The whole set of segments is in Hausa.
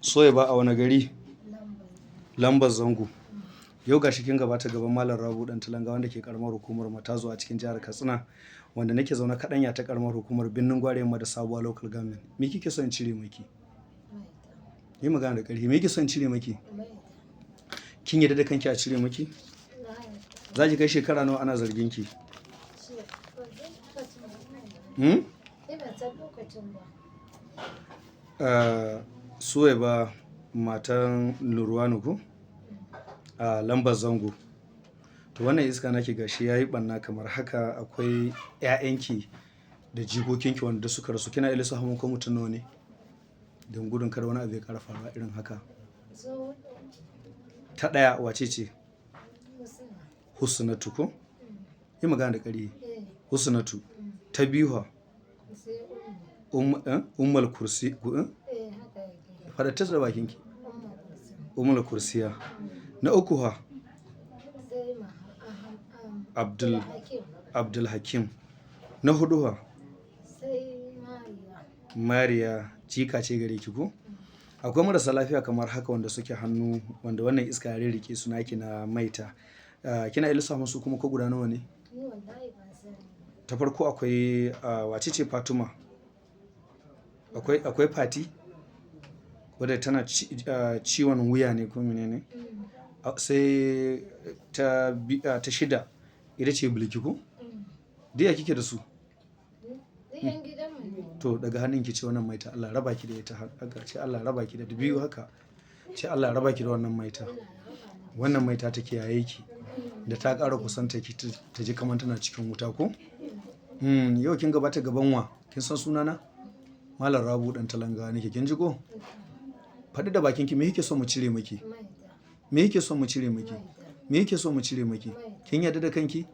Suwaiba a wani gari? Lambar. Lambar Zango. Yau gashi kin gabata gaban Malam Rabu Dan Talanga wanda ke karamar hukumar Matazu a cikin jihar Katsina, wanda nake zaune kaɗanya ta karamar hukumar Birnin Gwari Yamma da Sabuwa Local Government. Me kike son cire miki? Maita. Yi magana da ƙarfi. Me kike son cire miki? Maita. Kin yarda da kanki a cire miki? Na yarda. Za ki kai shekara nawa ana zargin ki? Ina san lokacin ba. Suwaiba matan Nurwanu ko? A Lambar Zango. To wannan iska nake gashi yayi ɓanna kamar haka. Akwai 'ya'yanki da jikokinki wanda suka rasu. Kina ilisa hamun ko mutum nawa ne? Don gudun kada wani abu ya ƙara faruwa irin haka. So. Ta ɗaya wace ce? Husna. Husnatu ko? Yi magana da ƙarfi. Husnatu. Mm. Ta biyu ha? Sai Ummul Kursi. haka yake. Faɗa da bakinki. Ummul Kursi. Ummul Kursiya. Na uku ha? Sai Abdul Hakim. Na hudu ha? Sai Mariya. Jika ce gare ki ko? Akwai marasa lafiya kamar haka wanda suke hannu wanda wannan iska ya rirrike su naki na maita. Kina ilisa musu kuma ko guda nawa ne? Ni wallahi ban sani. Ta farko akwai wace ce Fatuma? Akwai Fati wadda tana ciwon wuya ne ko menene? Sai ta shida ita ce Bilki ko? Diya kike da su? Diyan gidanmu ne. To daga hannun ki ce wannan maita Allah raba ki da ita haka ce Allah raba ki da biyu haka ce Allah raba ki da wannan maita. Wannan maita take yaye ki da ta ƙara kusanta ki ta ji kamar tana cikin wuta ko? Yau kin gabata gaban wa? Kin san sunana? Malam Rabu Dan Talanga nake, kin ji ko? Faɗi da bakinki me yake so mu cire miki? Me yake so mu cire miki? Me yake so mu cire miki? Kin yarda da kanki?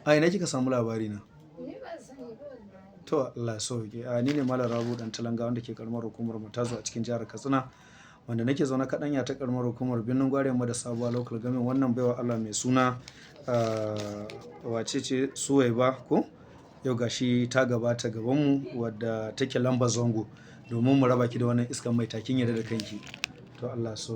A ina kika samu labari na? Ni ban sani ba wallahi. To Allah ya sauke. Ni ne Malam Rabu Dan Talanga wanda ke karamar hukumar Matazu a cikin jihar Katsina, wanda nake zaune kaɗanya ta karamar hukumar Birnin Gwari Yamma da Sabuwa Local Government. Wannan baiwa Allah mai suna wace ce Suwaiba ko? Yau gashi ta gabata gabanmu wadda take Lambar Zango domin mu raba ki da wannan iskan mai takin yarda da kanki. To Allah so